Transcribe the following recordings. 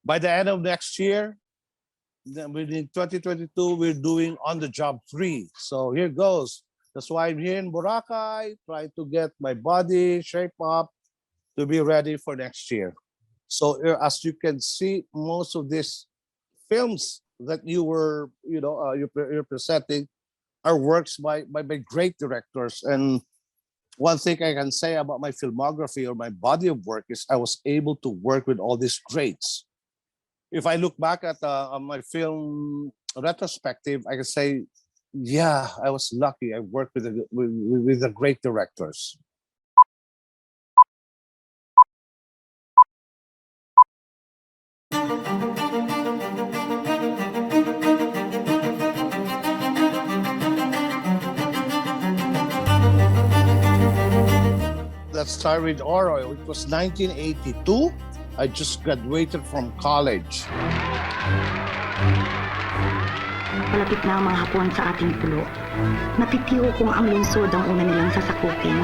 By the end of next year, then within 2022, we're doing On the Job 3. So here goes. That's why I'm here in Boracay, trying to get my body shape up to be ready for next year. So as you can see, most of these films that you're presenting are works by great directors. And one thing I can say about my filmography or my body of work is I was able to work with all these greats. If I look back at my film retrospective, I can say, yeah, I was lucky. I worked with the great directors. Let's start with Oro. It was 1982. I just graduated from college. Palapit na ang mga Hapon sa ating pulo. Natitiyo kung ang lungsod ang una nilang sasakupin.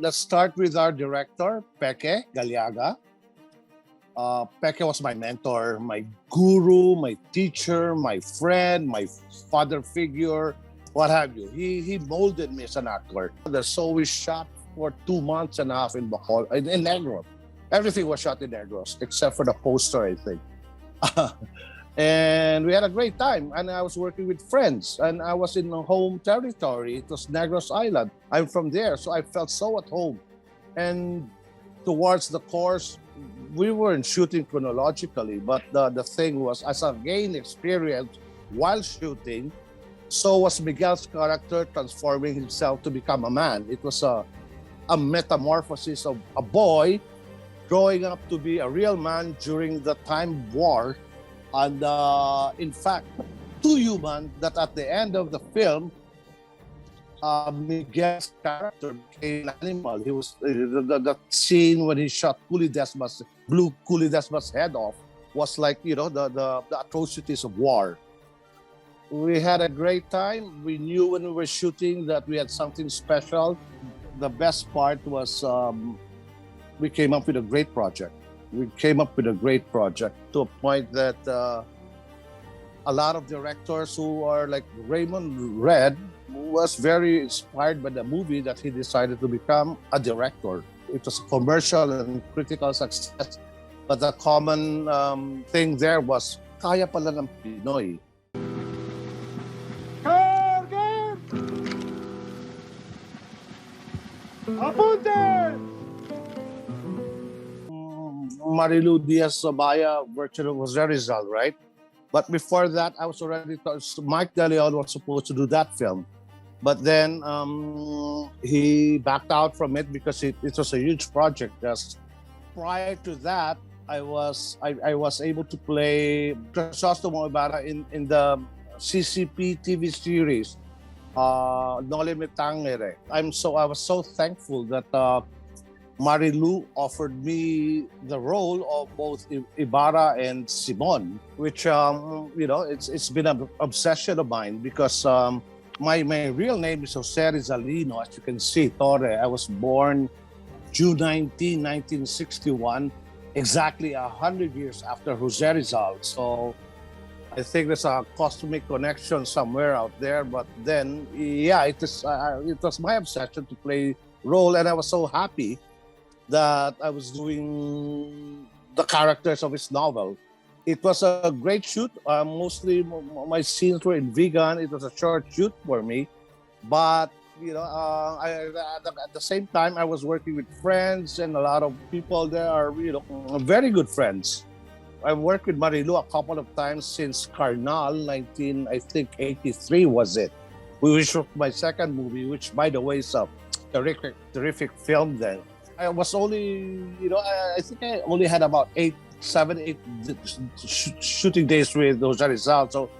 Let's start with our director, Peke Gallaga. Peke was my mentor, my guru, my teacher, my friend, my father figure, what have you. He molded me as an actor. So we shot for 2 months and a half in Bacol, in Negros. Everything was shot in Negros, except for the poster, I think. And we had a great time. And I was working with friends. And I was in home territory. It was Negros Island. I'm from there, so I felt so at home. And towards the course, we weren't shooting chronologically, but the thing was, as I gained experience while shooting, so was Miguel's character transforming himself to become a man. It was a metamorphosis of a boy growing up to be a real man during the time war. And in fact, too human that at the end of the film, Miguel's character became an animal. He was the scene when he shot blew Coolie Desma's head off was like, the atrocities of war. We had a great time. We knew when we were shooting that we had something special. The best part was we came up with a great project. We came up with a great project to a point that a lot of directors who are like Raymond Red was very inspired by the movie that he decided to become a director. It was a commercial and critical success, but the common thing there was kaya pala ng Pinoy. Apunte! Marilu Diaz-Zabaya virtually was Rizal, right? But before that, I was already Mike De Leon was supposed to do that film. But then he backed out from it because it was a huge project. Just prior to that, I was able to play Crisostomo Ibarra in the CCP TV series, Noli Me Tangere. I was so thankful that Marilu offered me the role of both Ibarra and Simon, which it's been an obsession of mine because my real name is Jose Rizalino, as you can see, Torre. I was born June 19, 1961, exactly 100 years after Jose Rizal. So I think there's a cosmic connection somewhere out there. But then, yeah, it was my obsession to play role, and I was so happy that I was doing the characters of his novel. It was a great shoot. Mostly my scenes were in vegan. It was a short shoot for me. But, at the same time, I was working with friends, and a lot of people there are, very good friends. I worked with Marilu a couple of times since Carnal, 1983 was it. We shot my second movie, which, by the way, is a terrific film then. I was only, I think I only had about 7, 8 shooting days with Jose Rizal, so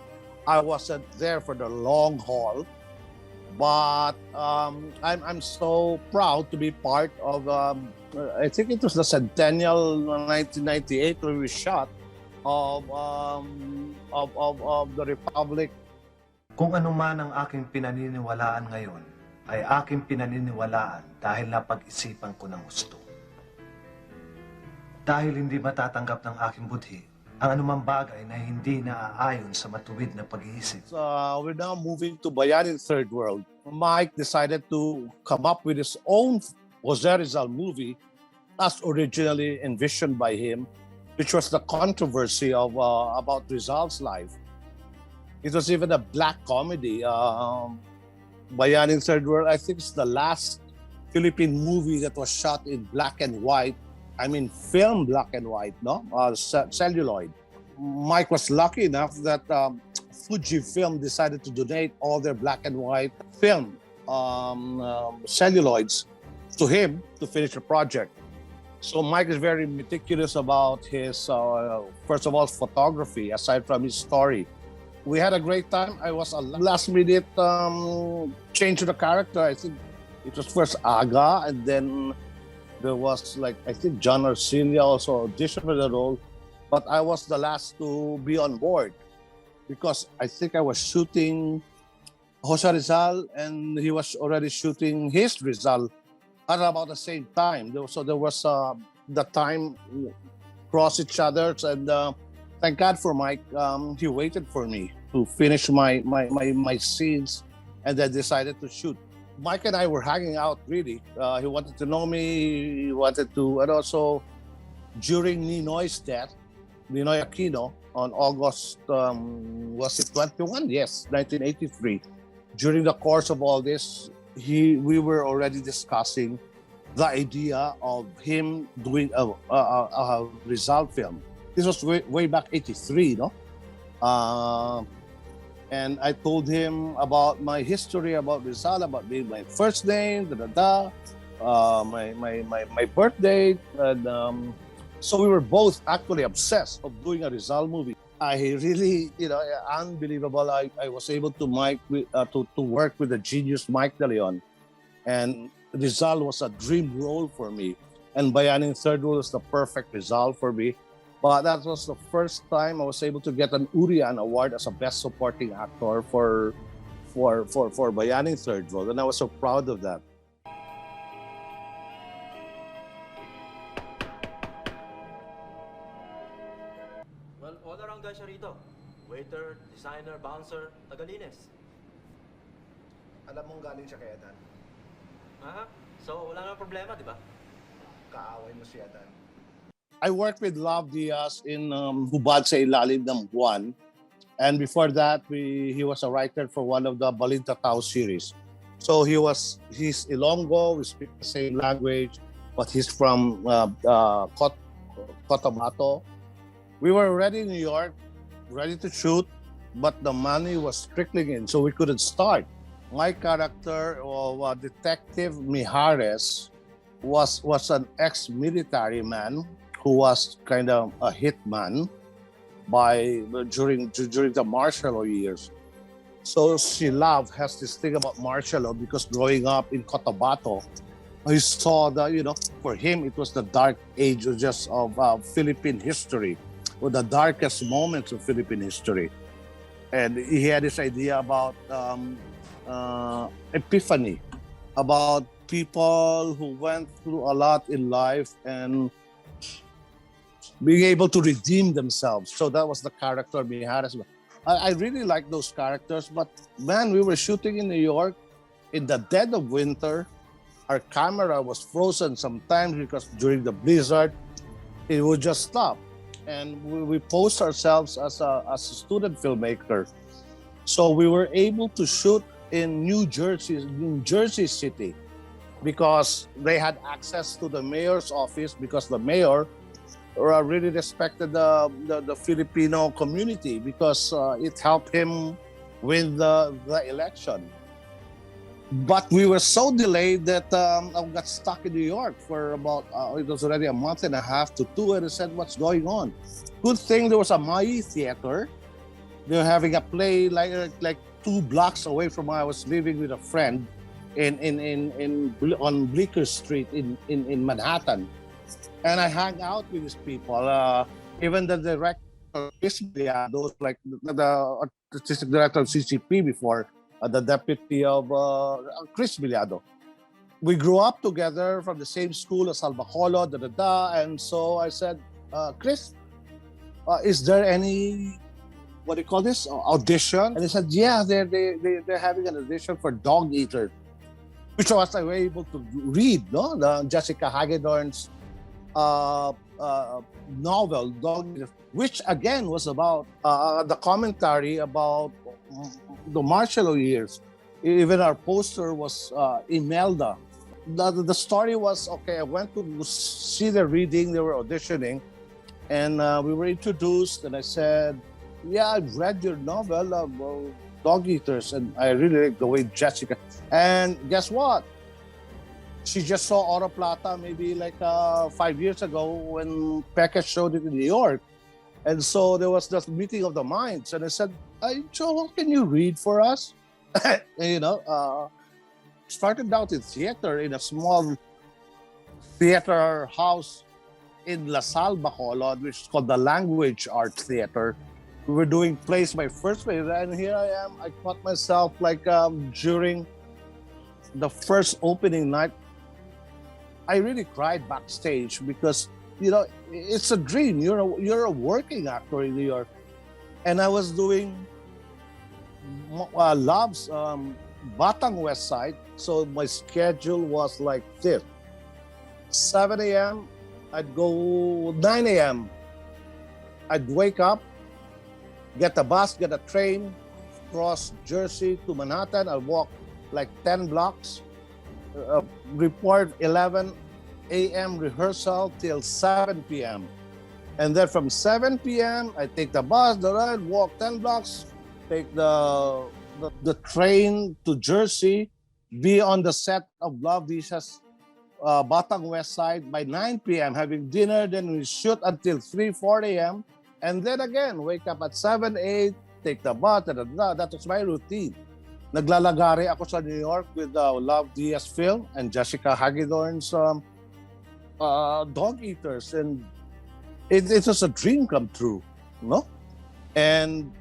I wasn't there for the long haul. But I'm so proud to be part of, I think it was the Centennial 1998 where we shot of the Republic. Kung ano man ang aking pinaniniwalaan ngayon, ay aking pinaniniwalaan dahil napag-isipan ko ng gusto. Dahil hindi matatanggap ng aking budhi ang anumang bagay na hindi naaayon sa matuwid na pag-iisip. We're now moving to Bayan in Third World. Mike decided to come up with his own Jose Rizal movie as originally envisioned by him, which was the controversy of about Rizal's life. It was even a black comedy. Bayan in Third World, I think, is the last Philippine movie that was shot in black and white. I mean, film black and white, no? Celluloid. Mike was lucky enough that Fujifilm decided to donate all their black and white film celluloids to him to finish the project. So Mike is very meticulous about his, first of all, photography, aside from his story. We had a great time. I was a last-minute change to the character. I think it was first Aga, and then there was, like, I think John Arcilia also auditioned for the role, but I was the last to be on board because I think I was shooting Jose Rizal and he was already shooting his Rizal at about the same time. So there was the time cross each other, and thank God for Mike. He waited for me to finish my scenes, and then decided to shoot. Mike and I were hanging out, really. He wanted to know me, he wanted to, and also during Ninoy's death, Ninoy Aquino, on August, was it 21? Yes, 1983. During the course of all this, we were already discussing the idea of him doing a Rizal film. This was way back 83, no? And I told him about my history about Rizal, about my first name, my birthday, and so we were both actually obsessed of doing a Rizal movie. I really, unbelievable. I was able to work with the genius Mike De Leon, and Rizal was a dream role for me. And Bayaning Third Role was the perfect Rizal for me. But that was the first time I was able to get an Urian Award as a Best Supporting Actor for Bayaning Third Role, and I was so proud of that. Well, all around guys siya rito. Waiter, designer, bouncer, tagalinis. Alam mong galing siya kay Adan. Aha, so wala namang problema, di ba? Kaaway mo si Adan. I worked with Love Diaz in Hubad sa Ilalim ng Buwan. And before that, he was a writer for one of the Balinta Tao series. So he's Ilonggo, we speak the same language, but he's from Cotabato. We were already in New York, ready to shoot, but the money was trickling in, so we couldn't start. My character, Detective Mijares, was an ex-military man who was kind of a hitman during the martial law years. So Love has this thing about martial law because growing up in Cotabato, I saw that, for him it was the dark age of Philippine history, or the darkest moments of Philippine history. And he had this idea about epiphany, about people who went through a lot in life and being able to redeem themselves. So that was the character Mijares. I really like those characters, but man, we were shooting in New York in the dead of winter. Our camera was frozen sometimes because during the blizzard, it would just stop. And we posed ourselves as a student filmmaker. So we were able to shoot in New Jersey City, because they had access to the mayor's office, because the mayor really respected the Filipino community, because it helped him win the election. But we were so delayed that I got stuck in New York for about, it was already a month and a half to 2, and I said, what's going on? Good thing there was a Mai theater. They were having a play like 2 blocks away from where I was living with a friend on Bleecker Street in Manhattan. And I hang out with these people. Even the director, Chris Biliado, like the artistic director of CCP before, the deputy of Chris Biliado. we grew up together from the same school as Albacolo, and so I said, Chris, is there any, what do you call this, audition? And he said, yeah, they're having an audition for Dog Eater, which was I was able to read, no, the Jessica Hagedorn's novel, Dog Eater, which again was about the commentary about the martial law years. Even our poster was Imelda. The story was, okay, I went to see the reading, they were auditioning, and we were introduced, and I said, yeah, I've read your novel, Dog Eaters, and I really like the way Jessica. And guess what? She just saw Oro Plata maybe like 5 years ago when Peke showed it in New York. And so there was this meeting of the minds, and I said, hey, Joe, can you read for us? Started out in theater in a small theater house in La Salle, Bacolod, which is called the Language Art Theater. We were doing plays, my first play, and here I am. I caught myself like during the first opening night. I really cried backstage because, it's a dream. You're a working actor in New York. And I was doing Love's Batang West Side. So my schedule was like this. 7 a.m., I'd go 9 a.m. I'd wake up, get a bus, get a train, cross Jersey to Manhattan. I'll walk like 10 blocks, report 11 a.m. rehearsal till 7 p.m. And then from 7 p.m., I take the bus, the ride, walk 10 blocks, take the train to Jersey, be on the set of Love Visas Batang West Side by 9 p.m., having dinner, then we shoot until 3-4 a.m., and then again, wake up at 7, 8, take the bus, that was my routine. Naglalagari ako sa New York with Love Diaz Film and Jessica Hagedorn's Dog Eaters, and it was a dream come true, no? And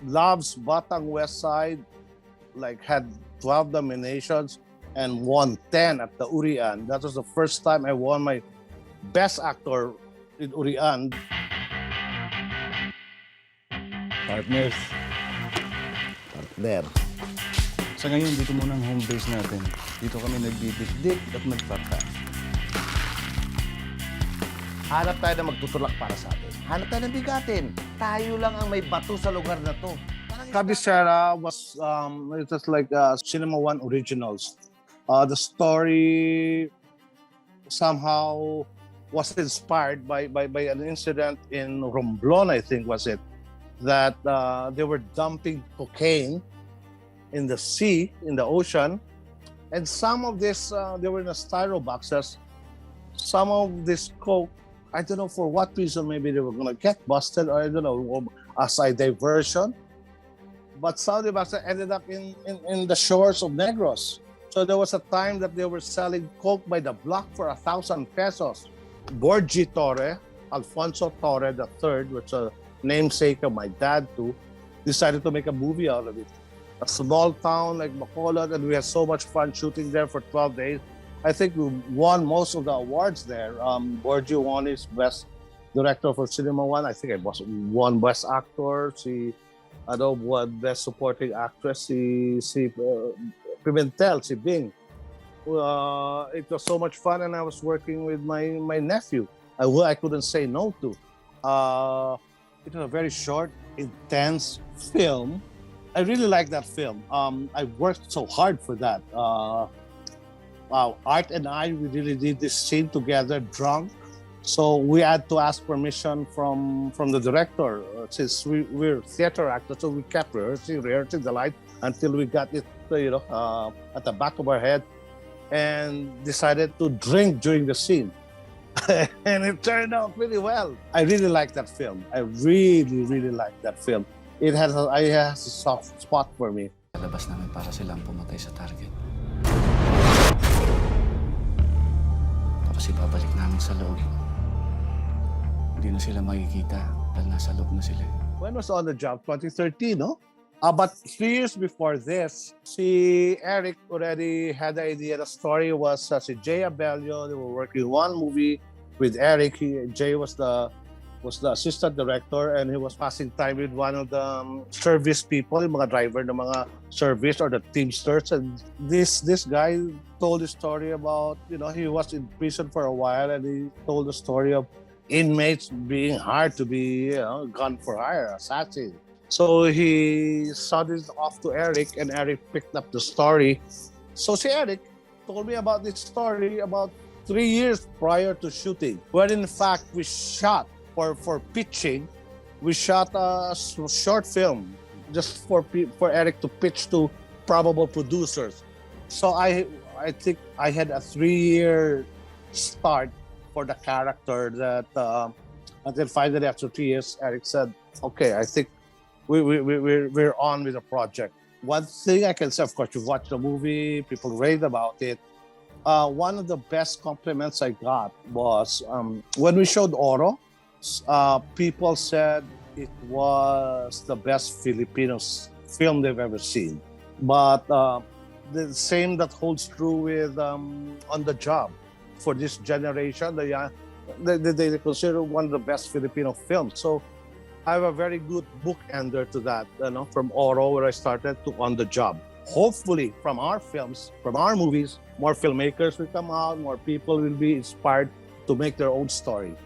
Love's Batang West Side had 12 nominations and won 10 at the Urian. That was the first time I won my Best Actor in Urian. Partner. Sa ngayon, dito muna ang home base natin. Dito kami nagdidikdik at nagtata. Hanap tayo na magtutulak para sa atin. Hanap tayo ng bigatin. Tayo lang ang may bato sa lugar na to. Cabecera was it was like Cinema One Originals. The story somehow was inspired by an incident in Romblon, I think was it, that they were dumping cocaine in the sea, in the ocean, and some of this they were in a styro boxes. Some of this coke, I don't know for what reason, maybe they were gonna get busted, or I don't know, as a diversion. But some of the boxes ended up in the shores of Negros. So there was a time that they were selling coke by the block for 1,000 pesos. Borgi Torre, Alfonso Torre III, which is a namesake of my dad too, decided to make a movie out of it. A small town like Bacolod, and we had so much fun shooting there for 12 days. I think we won most of the awards there. Borgi won his Best Director for Cinema One. I think I won Best Actor. Won Best Supporting Actress. Pimentel, Bing. It was so much fun, and I was working with my nephew. I couldn't say no to. It was a very short, intense film. I really like that film. I worked so hard for that. Art and I, we really did this scene together, drunk. So we had to ask permission from the director, since we're theater actors, so we kept rehearsing the line until we got it, at the back of our head, and decided to drink during the scene. And it turned out really well. I really like that film. I really, really like that film. It has a soft spot for me. Labas namin para silang pumatay sa target. Tapos ibabalik namin sa loob. Hindi na sila makikita dahil nasa loob na sila. When was on the job? 2013, no? But 3 years before this, si Eric already had the idea. The story was si Jay Abelio. They were working one movie with Eric. Jay was the assistant director, and he was passing time with one of the service people, yung mga driver ng mga service or the teamsters. And this guy told the story about, he was in prison for a while, and he told the story of inmates being hired to be, gun for hire, assassin. So he sounded off to Eric, and Eric picked up the story. So si Eric told me about this story about 3 years prior to shooting, where in fact we shot for pitching. We shot a short film just for Eric to pitch to probable producers. So I think I had a 3-year start for the character that until finally after 3 years, Eric said, "Okay, I think we're on with the project." One thing I can say, of course, you watch the movie, people rave about it. One of the best compliments I got was when we showed Oro. People said it was the best Filipino film they've ever seen. But the same that holds true with On the Job. For this generation, they consider one of the best Filipino films. So I have a very good bookender to that, from Oro, where I started, to On the Job. Hopefully, from our films, from our movies, more filmmakers will come out, more people will be inspired to make their own story.